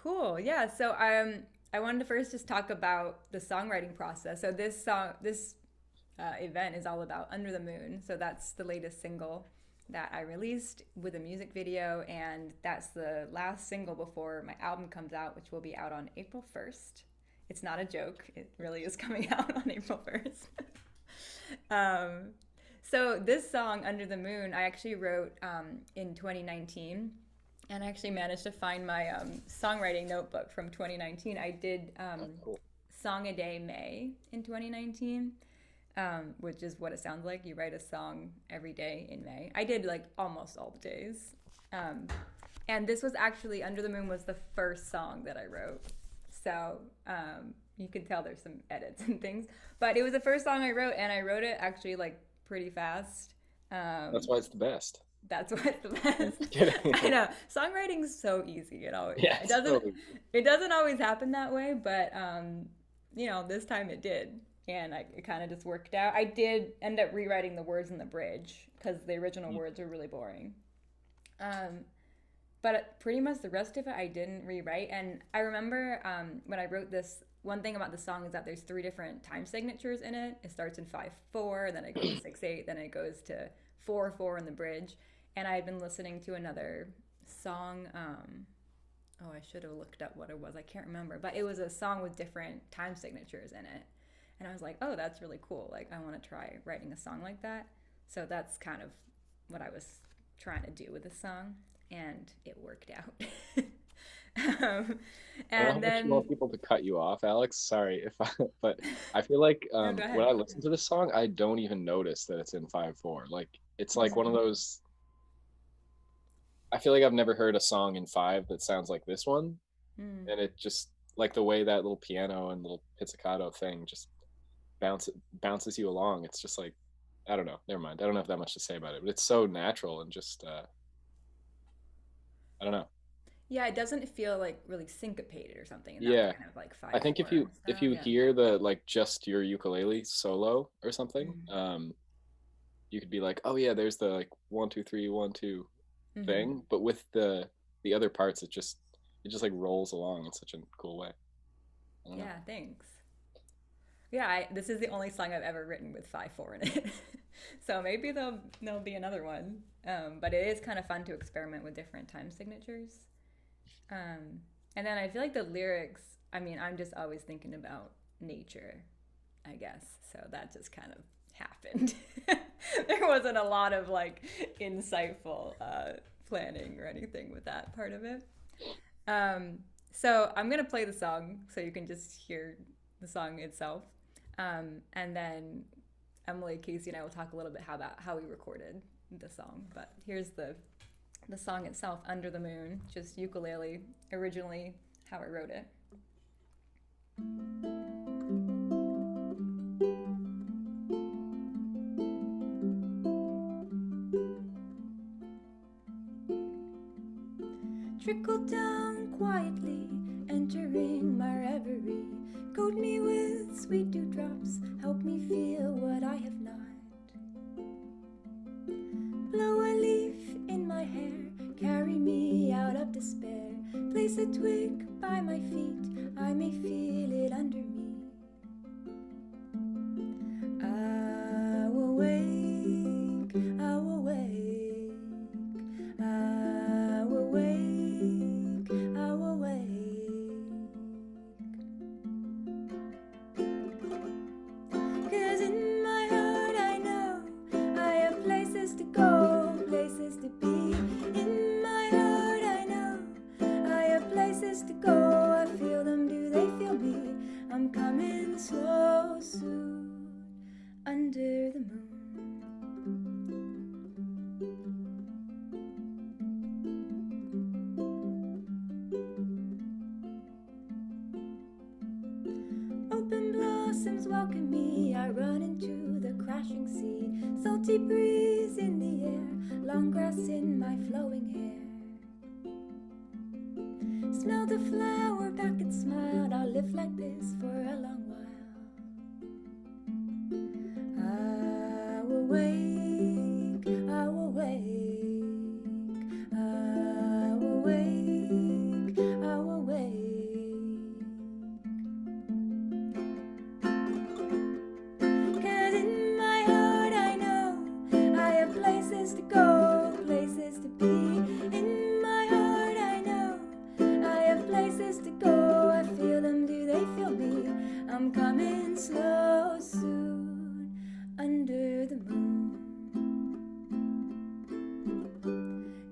Cool. Yeah. So I wanted to first just talk about the songwriting process. So this event is all about Under the Moon. So that's the latest single that I released with a music video, and that's the last single before my album comes out, which will be out on April 1st. It's not a joke. It really is coming out on April 1st. um, so this song, Under the Moon, I actually wrote in 2019, and I actually managed to find my songwriting notebook from 2019. I did Oh, cool. Song a Day May in 2019, which is what it sounds like. You write a song every day in May. I did like almost all the days. Um, and this was actually, Under the Moon was the first song that I wrote. So you can tell there's some edits and things. But it was the first song I wrote, and I wrote it actually like pretty fast. That's Um, why it's the best. that's what's the I'm best. just kidding. I know songwriting's so easy. Yeah, It it's doesn't totally. it doesn't always happen that way, but this time it did, and it kind of just worked out. I did end up rewriting the words in the bridge because the original words were really boring. Um, but pretty much the rest of it I didn't rewrite. And I remember when I wrote this, one thing about the song is that there's three different time signatures in it. It starts in 5/4, then it goes to 6/8, then it goes to 4/4 in the bridge. And I had been listening to another song. Oh, I should have looked up what it was. I can't remember, but it was a song with different time signatures in it. And I was like, oh, that's really cool. Like, I want to try writing a song like that. So that's kind of what I was trying to do with the song, and it worked out. um, I don't know how and much you want then, people to cut you off, Alex. Sorry if I, but I feel like no, go when ahead. I listen to this song, I don't even notice that it's in 5/4. Like it's like one of Mm-hmm. those. I feel like I've never heard a song in five that sounds like this one, Mm. and it just like the way that little piano and little pizzicato thing just bounces you along. It's just like I don't know. Never mind. I don't have that much to say about it, but it's so natural and just I don't know. Yeah, it doesn't feel like really syncopated or something in that Yeah, kind of like I five think four if style. you Yeah. hear the like just your ukulele solo or something, Mm-hmm. you could be like, oh yeah, there's the like 1 2 3 1 2 Mm-hmm. thing, but with the other parts, it just like rolls along in such a cool way. I don't know. Yeah, thanks. Yeah, this is the only song I've ever written with 5/4 in it. So maybe there'll be another one. But it is kind of fun to experiment with different time signatures. Um, and then I feel like the lyrics, I mean, I'm just always thinking about nature, I guess. So that just kind of happened. There wasn't a lot of like insightful planning or anything with that part of it. Um, so I'm gonna play the song so you can just hear the song itself, and then Emily, Casey, and I will talk a little bit about how we recorded the song. But here's the song itself, "Under the Moon," just ukulele, originally how I wrote it. Trickle down quietly, entering my reverie. Coat me with sweet dewdrops, help me feel what I have not. Blow a leaf in my hair, carry me out of despair. Place a twig by my feet, I may feel it under me. I will wake, I will wake, I will wake, I will wake. 'Cause in my heart I know I have places to go, places to be. In my heart I know I have places to go. I feel them, do they feel me? I'm coming so soon, under the moon. Open blossoms welcome me, I run into the crashing sea. Salty breeze in the air, long grass in my flowing hair. Smell the flower back and smiled, I'll live like this for a long while. I will wake, I will wake, I will wake, I will wake. to go. I feel them, do they feel me? I'm coming slow soon, under the moon.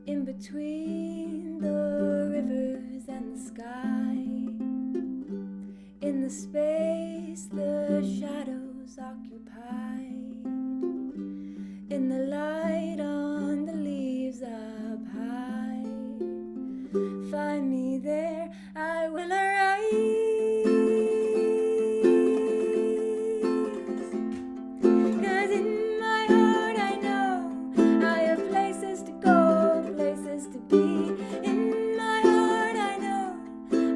In between the rivers and the sky, in the space the shadows occupy, in the light on the leaves up high, find me there, I will arise. 'Cause in my heart I know I have places to go, places to be. In my heart I know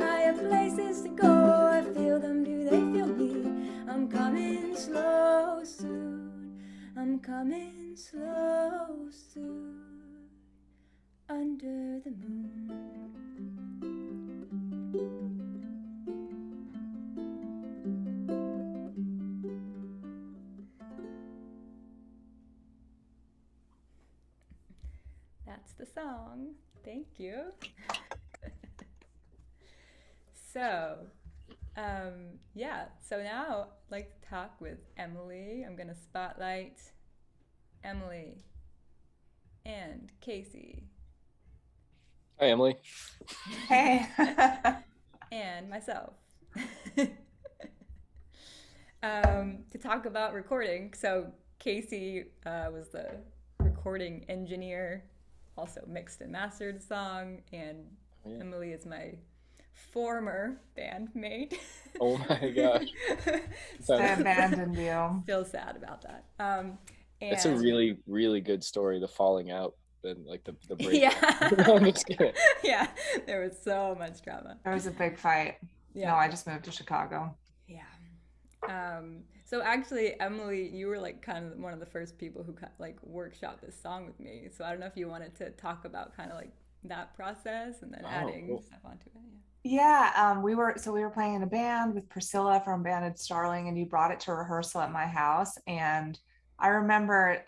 I have places to go. I feel them, do they feel me? I'm coming slow soon, I'm coming slow soon, under the moon. That's the song. Thank you. So, so now I'd like to talk with Emily. I'm going to spotlight Emily and Casey. Hi, Emily. Hey. And myself. To talk about recording. So Casey was the recording engineer, also mixed and mastered the song, and Emily is my former bandmate. Oh my gosh. I abandoned you. Still sad about that. It's a really, really good story, the falling out and like the break. Yeah. I'm just kidding. Yeah, there was so much drama. There was a big fight. Yeah. No, I just moved to Chicago. Yeah. So actually, Emily, you were like kind of one of the first people who like workshopped this song with me. So I don't know if you wanted to talk about kind of like that process and then adding stuff onto it. Yeah, we were playing in a band with Priscilla from Banded Starling, and you brought it to rehearsal at my house. And I remember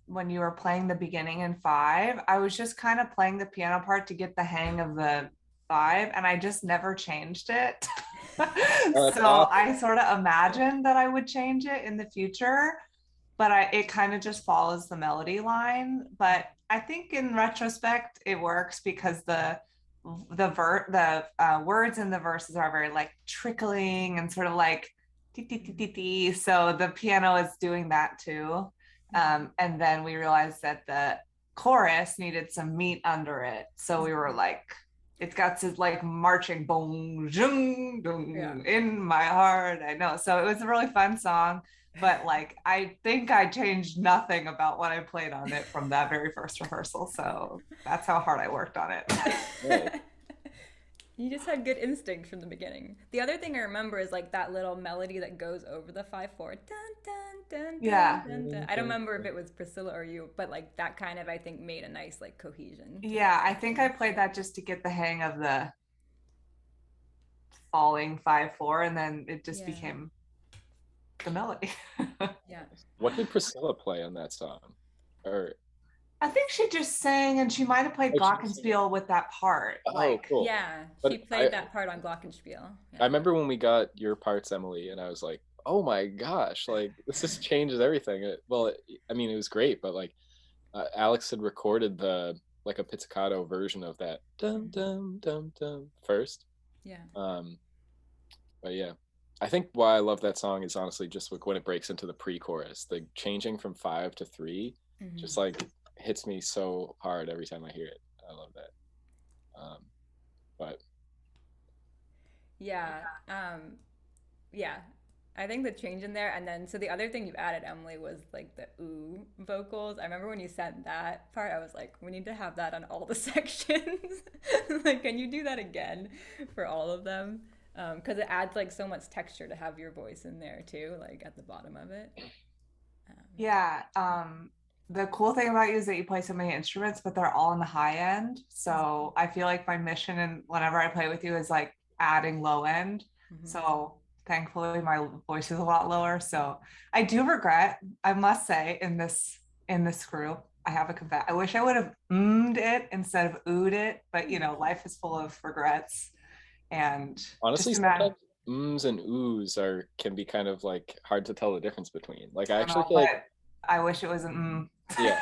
when you were playing the beginning in 5, I was just kind of playing the piano part to get the hang of the 5, and I just never changed it. So I sort of imagined that I would change it in the future, but it kind of just follows the melody line. But I think in retrospect, it works because the words in the verses are very like trickling and sort of like so the piano is doing that too. And then we realized that the chorus needed some meat under it, so we were like, it's got to like marching boom, zoom, boom, in my heart. I know. So it was a really fun song, but like, I think I changed nothing about what I played on it from that very first rehearsal. So that's how hard I worked on it. Right. You just had good instinct from the beginning. The other thing I remember is like that little melody that goes over the 5/4. Dun, dun, dun, yeah. Dun, dun. I don't remember if it was Priscilla or you, but like that kind of, I think, made a nice like cohesion. Yeah, I think I played that just to get the hang of the falling 5/4, and then it just became the melody. Yeah. What did Priscilla play on that song? Or I think she just sang, and she might have played glockenspiel with that part. Cool. Yeah, she played that part on glockenspiel. Yeah. I remember when we got your parts, Emily, and I was like, oh my gosh, like this just changes everything. It was great, but like Alex had recorded like a pizzicato version of that dum dum dum dum first. Yeah. But yeah, I think why I love that song is honestly just like when it breaks into the pre-chorus, the changing from 5 to 3, just like hits me so hard every time I hear it. I love that. But yeah, I think the change in there, and then so the other thing you added, Emily, was like the ooh vocals. I remember when you said that part, I was like, we need to have that on all the sections. Like, can you do that again for all of them? Because it adds like so much texture to have your voice in there too, like at the bottom of it. The cool thing about you is that you play so many instruments, but they're all in the high end. So I feel like my mission, and whenever I play with you, is like adding low end. So thankfully my voice is a lot lower. So I do regret, I must say, in this group, I have a confess. I wish I would have it instead of oohed it, but you know, life is full of regrets. And Honestly, just imagine, sometimes and oohs can be kind of like hard to tell the difference between. Like I I don't actually know, feel like, but I wish it was an yeah,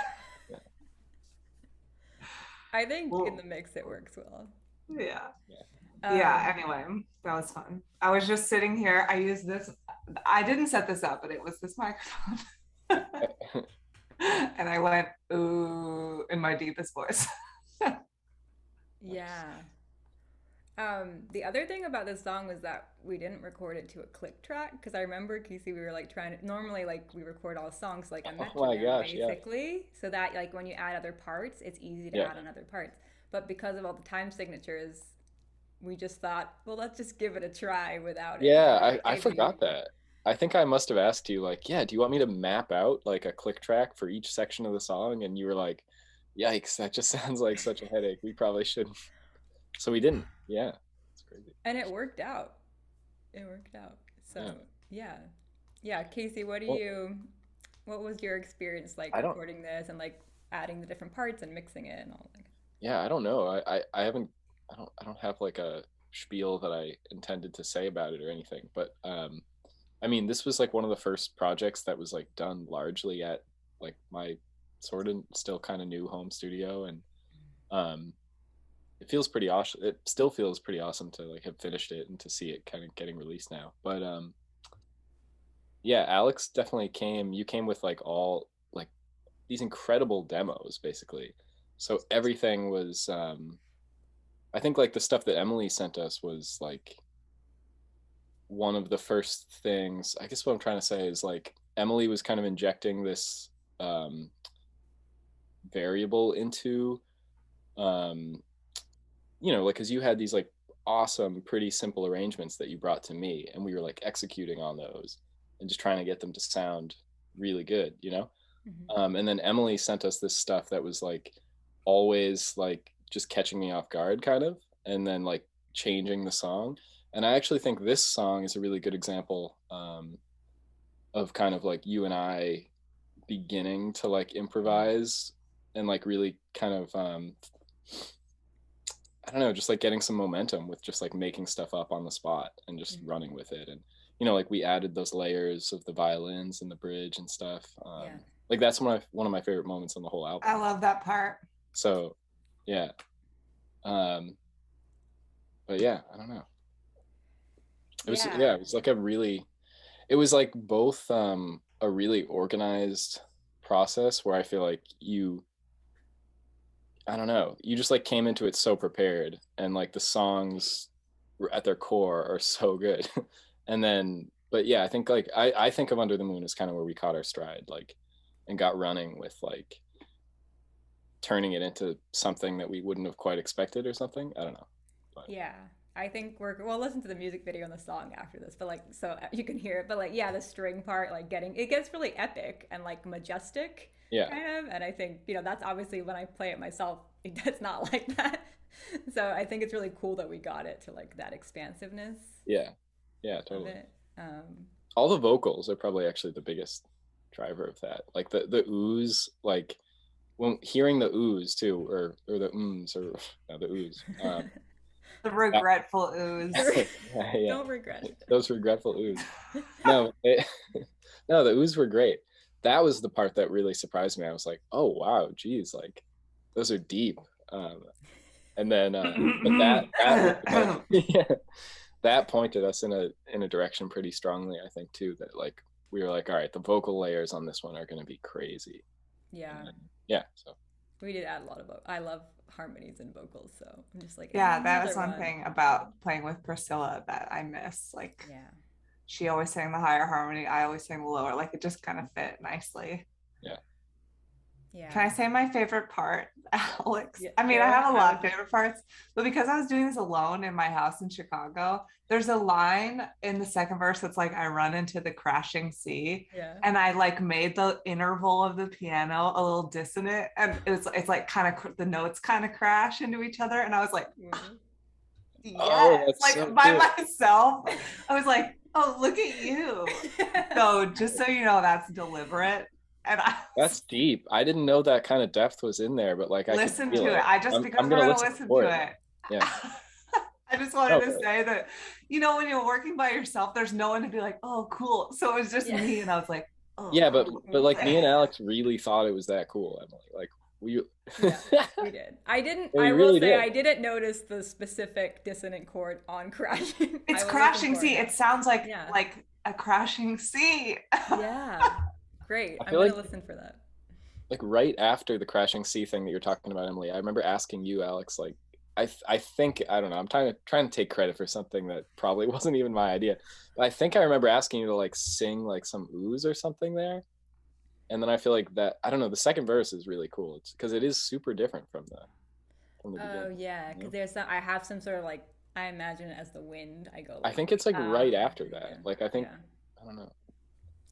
I think in the well, mix it works well. yeah. yeah, Yeah, Um, anyway, that was fun. I was just sitting here. I used this, I didn't set this up, but it was this microphone. And I went, ooh, in my deepest voice. yeah. The other thing about this song was that we didn't record it to a click track because I remember Casey, we were like trying to normally like we record all songs like a oh my metronome gosh, yeah, basically, so that like when you add other parts, it's easy to yeah, add on other parts. But because of all the time signatures, we just thought, well, let's just give it a try without it. yeah. And I forgot that. I think I must have asked you like, yeah, do you want me to map out like a click track for each section of the song? And you were like, yikes, that just sounds like such a headache. We probably shouldn't. So we didn't. Yeah, it's crazy. and it worked out. It worked out. So Yeah. yeah, yeah. Casey, Well, what was your experience like I don't. recording this and like adding the different parts and mixing it and all that? Yeah, I don't know. I haven't. I don't have like a spiel that I intended to say about it or anything. But I mean, this was like one of the first projects that was like done largely at like my sort of still kind of new home studio, and um, it feels pretty awesome. It still feels pretty awesome to like have finished it and to see it kind of getting released now. But yeah, Alex definitely came. You came with like all like these incredible demos, basically. So everything was. I think like the stuff that Emily sent us was like one of the first things. I guess what I'm trying to say is like Emily was kind of injecting this um, variable into, um, like because you had these like awesome, pretty simple arrangements that you brought to me, and we were like executing on those and just trying to get them to sound really good. Mm-hmm. And then Emily sent us this stuff that was like always like just catching me off guard kind of, and then like changing the song. And I actually think this song is a really good example of kind of like you and I beginning to like improvise and like really kind of I don't know, just like getting some momentum with just like making stuff up on the spot and just Mm-hmm. running with it. And like we added those layers of the violins and the bridge and stuff. Yeah. Like that's one of my favorite moments on the whole album. I love that part. So yeah. But yeah, I don't know. Yeah. It was like it was like both a really organized process where I feel like I don't know, you just like came into it so prepared, and like the songs at their core are so good. And then but yeah, I think like I think of Under the Moon as kind of where we caught our stride, like, and got running with like turning it into something that we wouldn't have quite expected or something. I don't know. But Yeah. I think we'll listen to the music video and the song after this, but like so you can hear it. But like yeah, the string part, like it gets really epic and like majestic yeah. kind of. And I think, that's obviously when I play it myself, it's not like that. So I think it's really cool that we got it to like that expansiveness Yeah. Yeah, of totally. it. All the vocals are probably actually the biggest driver of that. Like the ooze, like when hearing the ooze too, or the ums, or no, the ooze. The regretful ooze. Yeah, Don't regret it. those regretful ooze. No, no, the ooze were great. That was the part that really surprised me. I was like, oh wow, geez, like those are deep. And then, but yeah, that pointed us in a direction pretty strongly, I think, too. That like we were like, all right, the vocal layers on this one are going to be crazy. Yeah. Then, yeah. So We did add a lot of I love harmonies and vocals, so I'm just like Yeah, that was another one thing about playing with Priscilla that I miss. Like, Yeah. she always sang the higher harmony, I always sang the lower. Like, it just kind of fit nicely. yeah. Yeah. Can I say my favorite part, Alex? Yeah, I mean, go I have a lot of ahead. favorite parts, but because I was doing this alone in my house in Chicago, there's a line in the second verse that's like, I run into the crashing sea. Yeah. And I like made the interval of the piano a little dissonant. And it's like kind of the notes kind of crash into each other. And I was like, Mhm. yes, Oh, that's like so by cool. myself. I was like, oh, look at you. So just so you know, that's deliberate. And I That's deep. I didn't know that kind of depth was in there, but like I could listen feel to it. it. I just I'm because we're gonna gonna listen listen for to it. it. Yeah. I just wanted to Okay. say that, when you're working by yourself, there's no one to be like, oh, cool. So it was just Yeah. me, and I was like, Yeah, oh. but like me and Alex really thought it was that cool, Emily. Like we Yeah, we did. we I will really say did. I didn't notice the specific dissonant chord on crashing. It's I will listen crashing for it sea. It now. sounds like Yeah. a crashing sea. Yeah. Great. I I'm feel gonna like listen for that. right after the crashing sea thing that you're talking about, Emily, I remember asking you, Alex, like I think I don't know, I'm trying to take credit for something that probably wasn't even my idea. But I think I remember asking you to like sing like some ooze or something there. And then I feel like that I don't know, the second verse is really cool. It's because it is super different from the Oh beginning. yeah, You because know? there's some. I have some sort of like. I imagine it as the wind. I go I like think it's like ah. right after Yeah. that. Like I think Yeah. I don't know.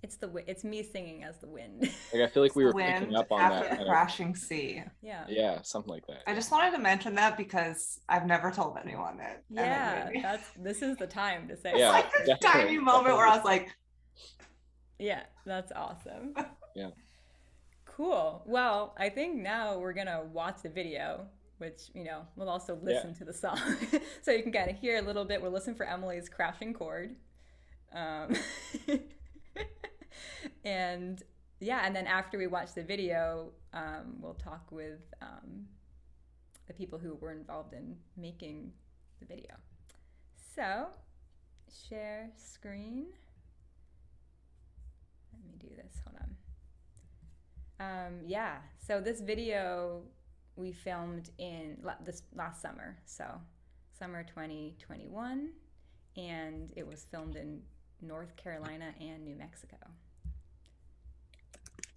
It's it's me singing as the wind. Like I feel like It's we the were picking wind up on after that the kind of crashing sea. Yeah. yeah, something like that. I Yeah. just wanted to mention that because I've never told anyone it, and it made Yeah. me. This is the time to say It's it. Yeah, like this tiny definitely. moment where Definitely. I was like, Yeah, that's awesome. Yeah. Cool. Well, I think now we're gonna watch the video, which, we'll also Yeah. listen to the song. So you can kind of hear a little bit. We're listening for Emily's crashing chord. Um, and yeah, and then after we watch the video, we'll talk with the people who were involved in making the video. So, share screen. Let me do this. Hold on. Yeah, so this video we filmed in this last summer, so summer 2021, and it was filmed in North Carolina and New Mexico.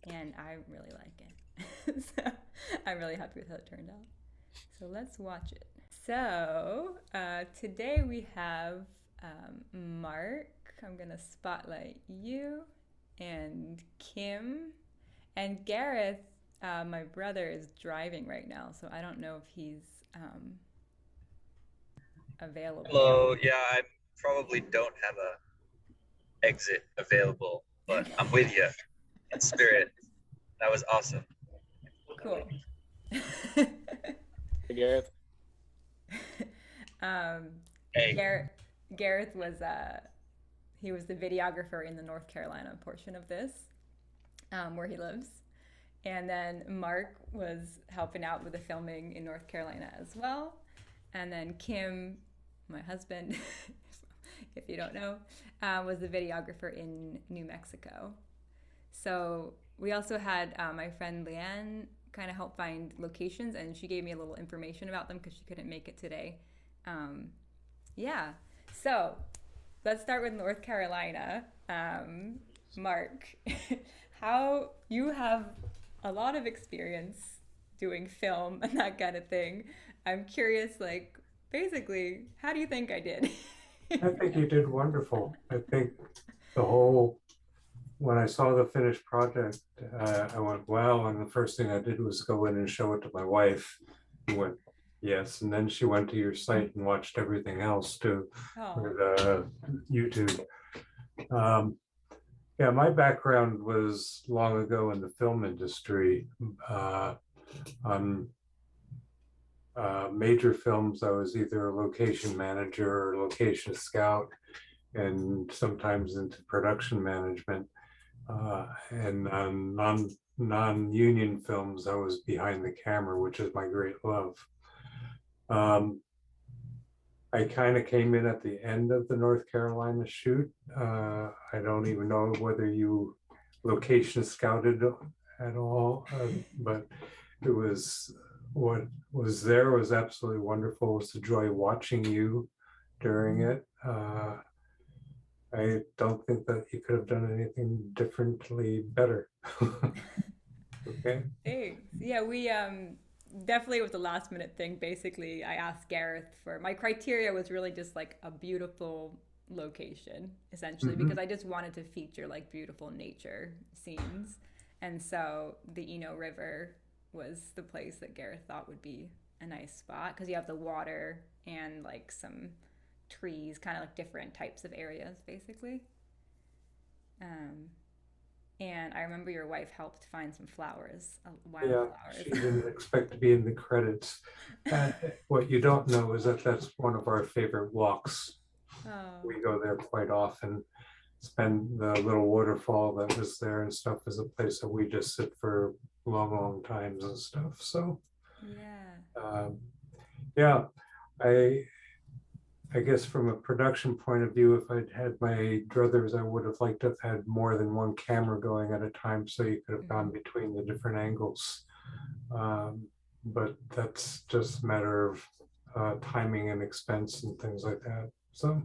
And I really like it. So I'm really happy with how it turned out. So let's watch it. So today we have Mark. I'm gonna spotlight you, and Khim. And Gareth, my brother, is driving right now, so I don't know if he's available. Hello. Yeah, I probably don't have a exit available, but I'm with you in spirit. That was awesome. Cool. Hey, Gareth. Hey. Gareth was he was the videographer in the North Carolina portion of this, where he lives. And then Mark was helping out with the filming in North Carolina as well. And then Khim, my husband, if you don't know, was the videographer in New Mexico. So we also had my friend Leanne kind of help find locations, and she gave me a little information about them because she couldn't make it today. Yeah, so let's start with North Carolina. Mark, how you have a lot of experience doing film and that kind of thing. I'm curious, like, basically, how do you think I did? I think you did wonderful. I think when I saw the finished project, I went, wow. And the first thing I did was go in and show it to my wife, who went, yes. And then she went to your site and watched everything else too, with YouTube. Yeah, my background was long ago in the film industry. On major films, I was either a location manager or location scout, and sometimes into production management. And on non-union films, I was behind the camera, which is my great love. I kind of came in at the end of the North Carolina shoot. I don't even know whether you location scouted at all, but it was what was there was absolutely wonderful. It was a joy watching you during it. I don't think that you could have done anything differently better. Okay. Thanks. Yeah, we definitely with the last minute thing. Basically, I asked Gareth for my criteria was really just like a beautiful location, essentially, because I just wanted to feature like beautiful nature scenes, and so the Eno River was the place that Gareth thought would be a nice spot because you have the water and like some trees, kind of like different types of areas, basically. And I remember your wife helped find some flowers, Yeah, wildflowers. she didn't expect to be in the credits. What you don't know is that that's one of our favorite walks. Oh, We go there quite often. Spend the little waterfall that was there and stuff is a place that we just sit for long times and stuff. So yeah. yeah, I I guess from a production point of view, if I'd had my druthers, I would have liked to have had more than one camera going at a time so you could have gone between the different angles. But that's just a matter of timing and expense and things like that. So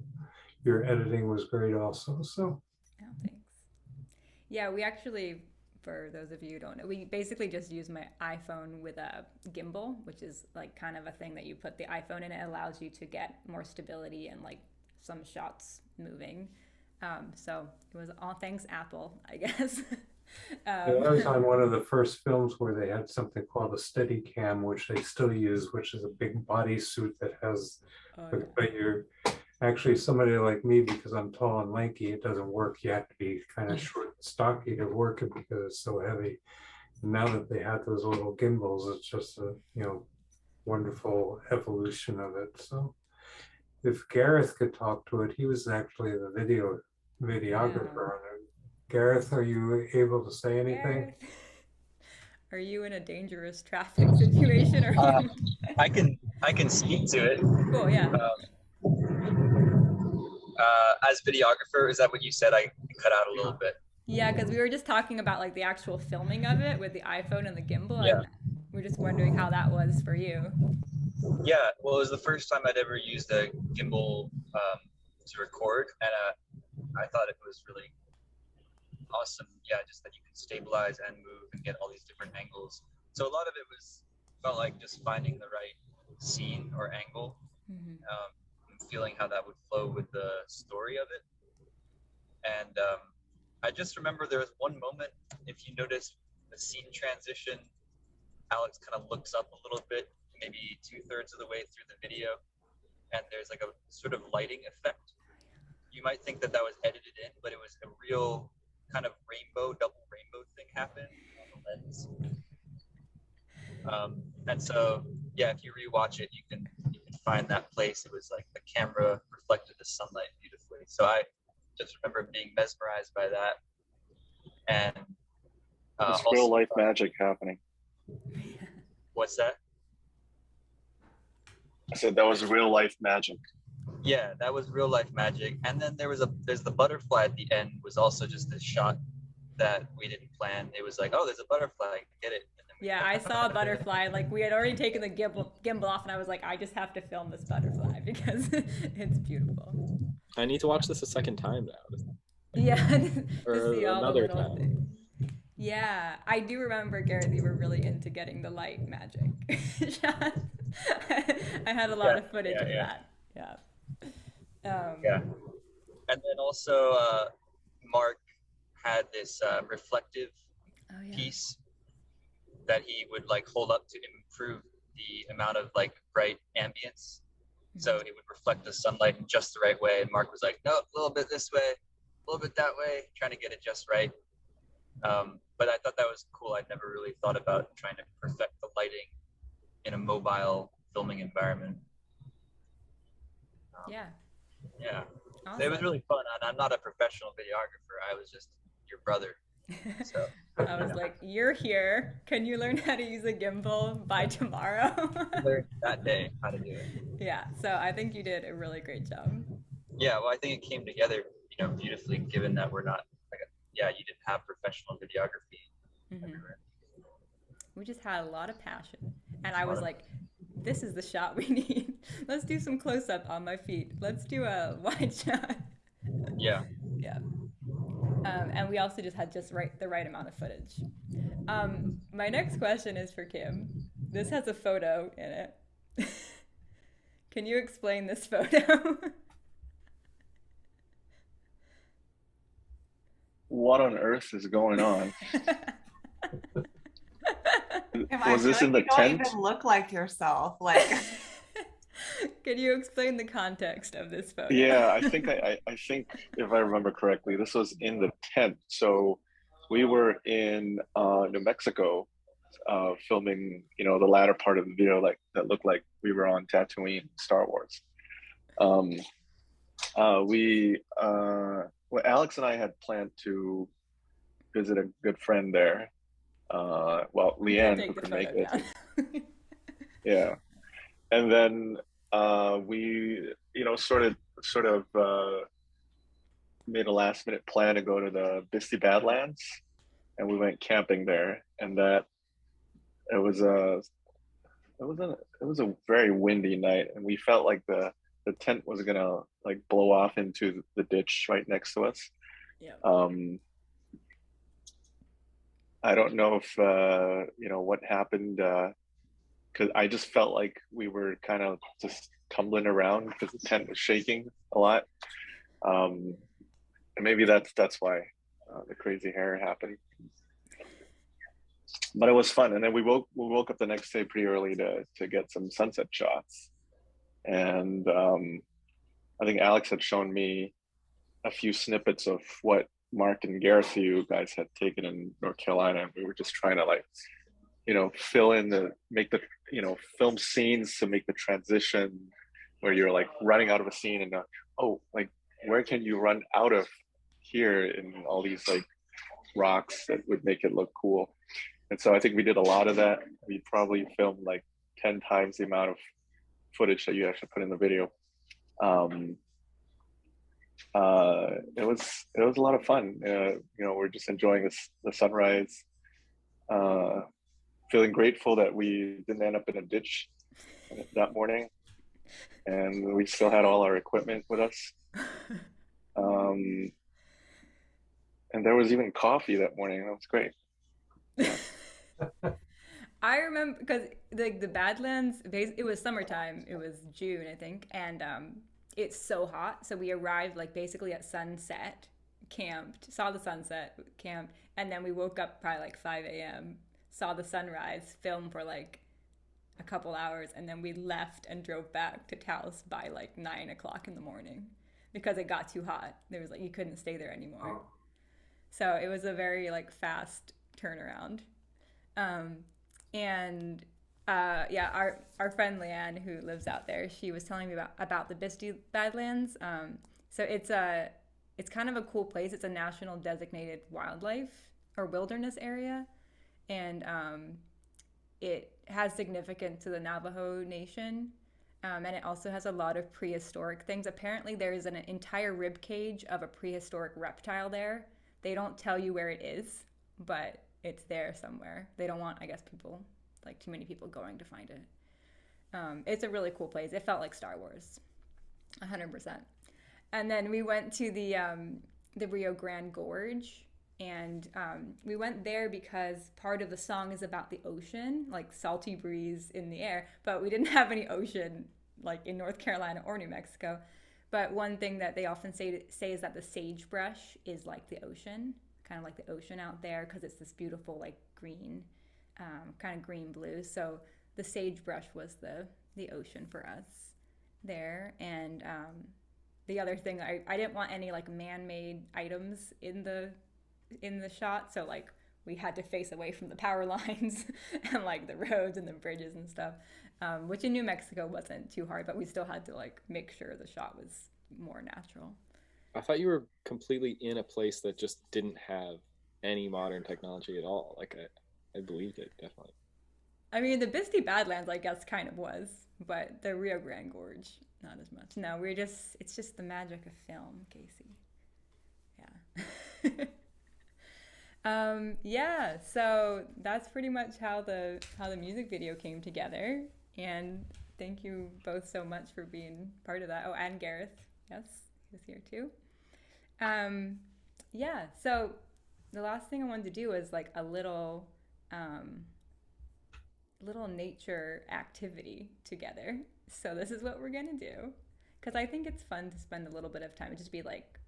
your editing was great also. So Oh, thanks. Yeah, we actually, for those of you who don't know, we basically just use my iPhone with a gimbal, which is like kind of a thing that you put the iPhone in. It allows you to get more stability and like some shots moving. So it was all thanks Apple, I guess. I was on one of the first films where they had something called a steady cam, which they still use, which is a big bodysuit that has, but you're actually somebody like me, because I'm tall and lanky, it doesn't work. You have to be kind of short and stocky to work it because it's so heavy. And now that they have those little gimbals, it's just a wonderful evolution of it. So if Gareth could talk to it, he was actually the videographer on it. Gareth, are you able to say anything? Gareth, are you in a dangerous traffic situation? Or I can speak to it. Cool, yeah. As videographer, is that what you said? I cut out a little bit. Yeah, because we were just talking about like the actual filming of it with the iPhone and the gimbal. Yeah. And we're just wondering how that was for you. Yeah, well, it was the first time I'd ever used a gimbal to record, and I thought it was really awesome. Yeah, just that you can stabilize and move and get all these different angles. So a lot of it felt like just finding the right scene or angle, and feeling how that would flow with the story of it. And I just remember there was one moment, if you notice the scene transition, Alex kind of looks up a little bit, maybe 2/3 of the way through the video, and there's like a sort of lighting effect. You might think that was edited in, but it was a real kind of double rainbow thing happened on the lens. And so, yeah, if you rewatch it, you can find that place. It was like the camera reflected the sunlight beautifully. So I just remember being mesmerized by that. And it's real life magic happening. What's that? I said that was real life magic. Yeah, that was real life magic. And then there's the butterfly at the end was also just this shot that we didn't plan. It was like, oh, there's a butterfly, get it. Yeah, I saw a butterfly. Like we had already taken the gimbal off, and I was like, I just have to film this butterfly because it's beautiful. I need to watch this a second time now. Yeah, or see all another the little time. things. Yeah, I do remember, Gareth, you were really into getting the light magic shot. I had a lot of footage of that. Yeah. Yeah. And then also Mark had this reflective piece that he would like hold up to improve the amount of like bright ambience. So he would reflect the sunlight in just the right way. And Mark was like, no, a little bit this way, a little bit that way, trying to get it just right. But I thought that was cool. I'd never really thought about trying to perfect the lighting in a mobile filming environment. Yeah. Awesome. It was really fun. And I'm not a professional videographer. I was just your brother. So I was like, you're here. Can you learn how to use a gimbal by tomorrow? Learned that day how to do it. Yeah. So I think you did a really great job. Yeah. Well, I think it came together, beautifully, given that we're not you didn't have professional videography everywhere. We just had a lot of passion. And I was like, this is the shot we need. Let's do some close up on my feet. Let's do a wide shot. Yeah. Yeah. And we also just had the right amount of footage. My next question is for Khim. This has a photo in it. Can you explain this photo? What on earth is going on? Was this in the tent? You don't even look like yourself. Like, can you explain the context of this photo? Yeah, I think if I remember correctly, this was in the tent. So we were in New Mexico, filming, you know, the latter part of the video, like that looked like we were on Tatooine, Star Wars. Well, Alex and I had planned to visit a good friend there. Well, Leanne, who could make it. Yeah, and then we, you know, sort of made a last minute plan to go to the Bisti Badlands, and we went camping there. And that it was a very windy night, and we felt like the tent was gonna like blow off into the ditch right next to us. Yeah. I don't know if you know what happened, because I just felt like we were kind of just tumbling around because the tent was shaking a lot. And maybe that's why the crazy hair happened. But it was fun, and then we woke up the next day pretty early to get some sunset shots. And I think Alex had shown me a few snippets of what Mark and Gareth, you guys, had taken in North Carolina, and we were just trying to, like, you know, film scenes to make the transition where you're like running out of a scene and like where can you run out of here in all these like rocks that would make it look cool. And so I think we did a lot of that. We probably filmed like 10 times the amount of footage that you actually put in the video. It was a lot of fun. You know, we're just enjoying the sunrise, feeling grateful that we didn't end up in a ditch that morning, and we still had all our equipment with us. And there was even coffee that morning. That was great. Yeah. I remember because the Badlands, it was summertime. It was June, I think, and it's so hot. So we arrived like basically at sunset, camped, saw the sunset, camped, and then we woke up probably like 5 a.m., saw the sunrise, filmed for like a couple hours, and then we left and drove back to Taos by like 9 o'clock in the morning because it got too hot. There was like, you couldn't stay there anymore. So it was a very like fast turnaround. Yeah, our friend Leanne, who lives out there, she was telling me about the Bisti Badlands. So it's kind of a cool place. It's a national designated wildlife or wilderness area, and it has significance to the Navajo Nation, and it also has a lot of prehistoric things. Apparently, there is an entire rib cage of a prehistoric reptile there. They don't tell you where it is, but it's there somewhere. They don't want, I guess, too many people going to find it. It's a really cool place. It felt like Star Wars, 100%. And then we went to the Rio Grande Gorge, and we went there because part of the song is about the ocean, like salty breeze in the air, but we didn't have any ocean like in North Carolina or New Mexico. But one thing that they often say is that the sagebrush is like the ocean, kind of like the ocean out there, because it's this beautiful like green, kind of green blue. So the sagebrush was the ocean for us there. And the other thing, I didn't want any like man-made items in the shot, so like we had to face away from the power lines and like the roads and the bridges and stuff, which in New Mexico wasn't too hard, but we still had to like make sure the shot was more natural. I thought you were completely in a place that just didn't have any modern technology at all. Like I believed it, definitely. I mean, the Bisti Badlands, I guess, kind of was, but the Rio Grande Gorge, not as much. No, it's just the magic of film, Casey. Yeah. Yeah, so that's pretty much how the music video came together, and thank you both so much for being part of that. Oh, and Gareth, yes, he's here too. Yeah, so the last thing I wanted to do was like a little nature activity together. So this is what we're gonna do, because I think it's fun to spend a little bit of time. It'd just be like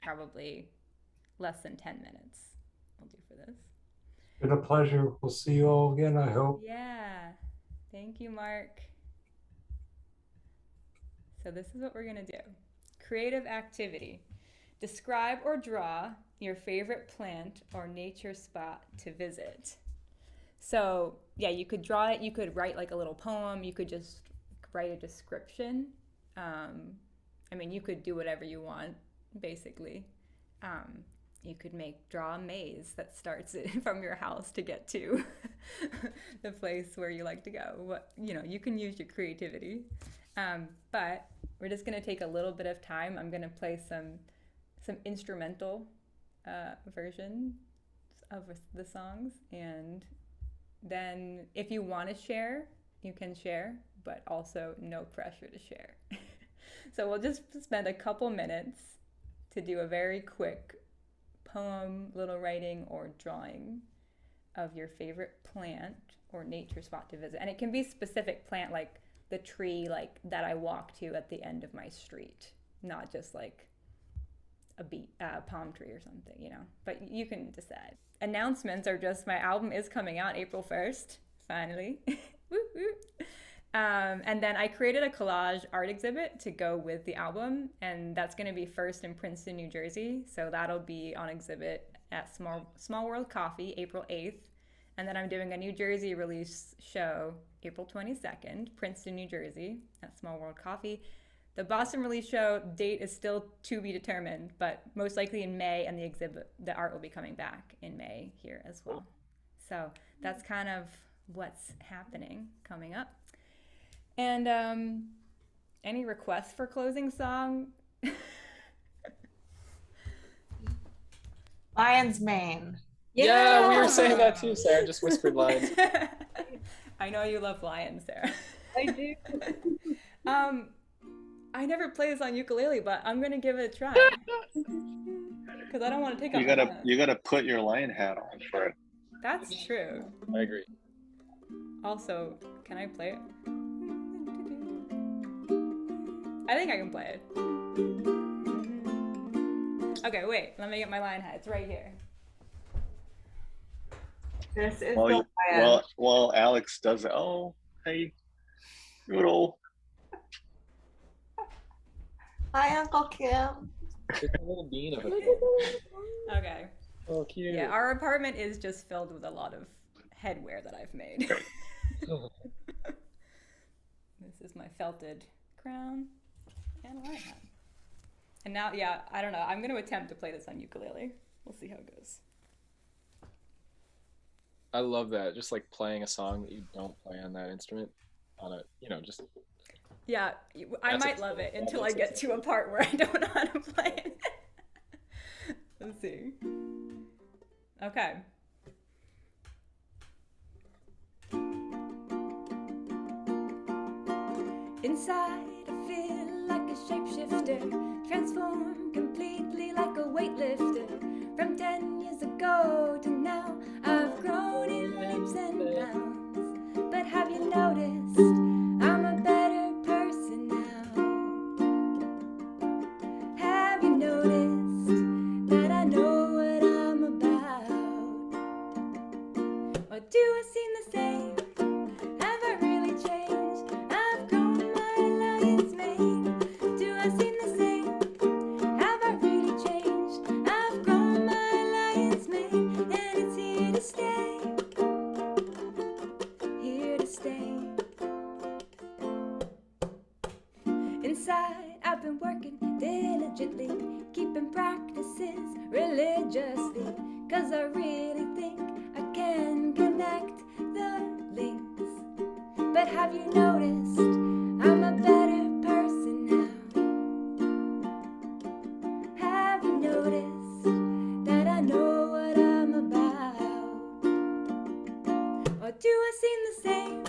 probably less than 10 minutes I'll do for this. It's been a pleasure. We'll see you all again, I hope. Yeah. Thank you, Mark. So this is what we're going to do. Creative activity. Describe or draw your favorite plant or nature spot to visit. So yeah, you could draw it. You could write like a little poem. You could just write a description. I mean, you could do whatever you want, basically. You could draw a maze that starts from your house to get to the place where you like to go. You can use your creativity. But we're just going to take a little bit of time. I'm going to play some instrumental versions of the songs, and then if you want to share, you can share, but also no pressure to share. So we'll just spend a couple minutes to do a very quick poem, little writing, or drawing of your favorite plant or nature spot to visit. And it can be specific plant, like the tree like that I walk to at the end of my street, not just like a palm tree or something, but you can decide. Announcements are just my album is coming out April 1st, finally. Woo, woo. And then I created a collage art exhibit to go with the album, and that's going to be first in Princeton, New Jersey. So that'll be on exhibit at Small World Coffee, April 8th. And then I'm doing a New Jersey release show April 22nd, Princeton, New Jersey, at Small World Coffee. The Boston release show date is still to be determined, but most likely in May, and the art will be coming back in May here as well. So that's kind of what's happening coming up. And any requests for closing song? Lion's Mane. Yeah, we were saying that too, Sarah. Just whispered lines. I know you love lions, Sarah. I do. I never play this on ukulele, but I'm gonna give it a try because I don't want to take up. You gotta put your lion hat on for it. That's true. I agree. Also, can I play it? I think I can play it. Okay, wait. Let me get my lion hat. It's right here. This is the lion. Well, Alex does it. Oh, hey, Noodle. Hi, Uncle Kim. It's a little bean of a thing. Okay. Oh, cute. Yeah, our apartment is just filled with a lot of headwear that I've made. This is my felted crown and lion hat. And now, yeah, I don't know. I'm going to attempt to play this on ukulele. We'll see how it goes. I love that. Just like playing a song that you don't play on that instrument on a, just. Yeah, I might love it until I get to a part where I don't know how to play it. Let's see. Okay. Inside, I feel like a shapeshifter, transformed completely like a weightlifter. From 10 years ago to now, I've grown in leaps and bounds. But have you noticed I'm a better person now? Have you noticed that I know what I'm about? Or do I seem the same? Have I really changed? I've grown my lion's mane. Do I seem the same? Have I really changed? I've grown my lion's mane, and it's here to stay. Here to stay. Inside, I've been working diligently, keeping practices religiously, 'cause I really think I can connect the links. But have you noticed I'm a better person now? Have you noticed that I know what I'm about? Or do I seem the same?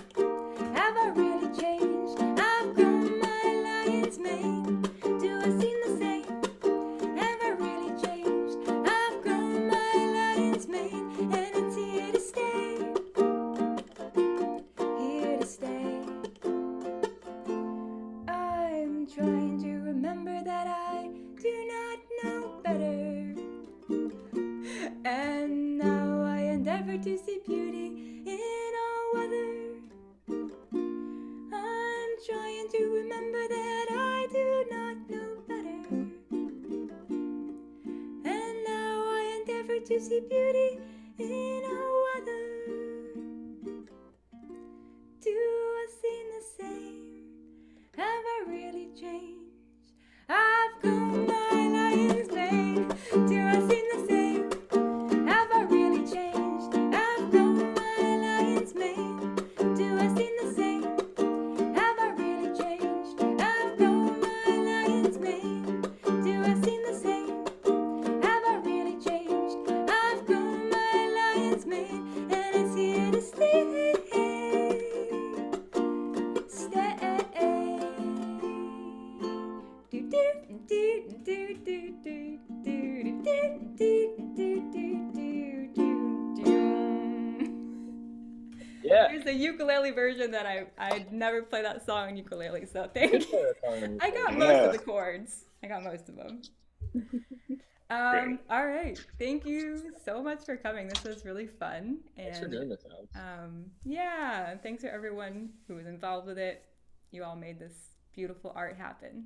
Have I really changed? I've grown my lion's mane. Do I seem the same? Have I really changed? I've grown my lion's mane, and it's here to stay. Here to stay. I'm trying to remember that I do not know better, and now I endeavor to see beauty in all weather. I'm trying to remember that I do not know better, to see beauty in all weather. Do I seem the same? Have I really changed? I've grown my lion's mane. Do I seem the same? Have I really changed? I've grown my lion's mane. Do I seem the same? Have I really changed? I've grown my lion's mane. Do I seem the same? Have I really changed? I've grown my lion's mane, and it's here to stay. Yeah. There's a ukulele version that I'd never play that song on ukulele, so thank you. I got most of the chords. I got most of them. All right. Thank you so much for coming. This was really fun. Thanks for doing this, Alex. Yeah, thanks for everyone who was involved with it. You all made this beautiful art happen.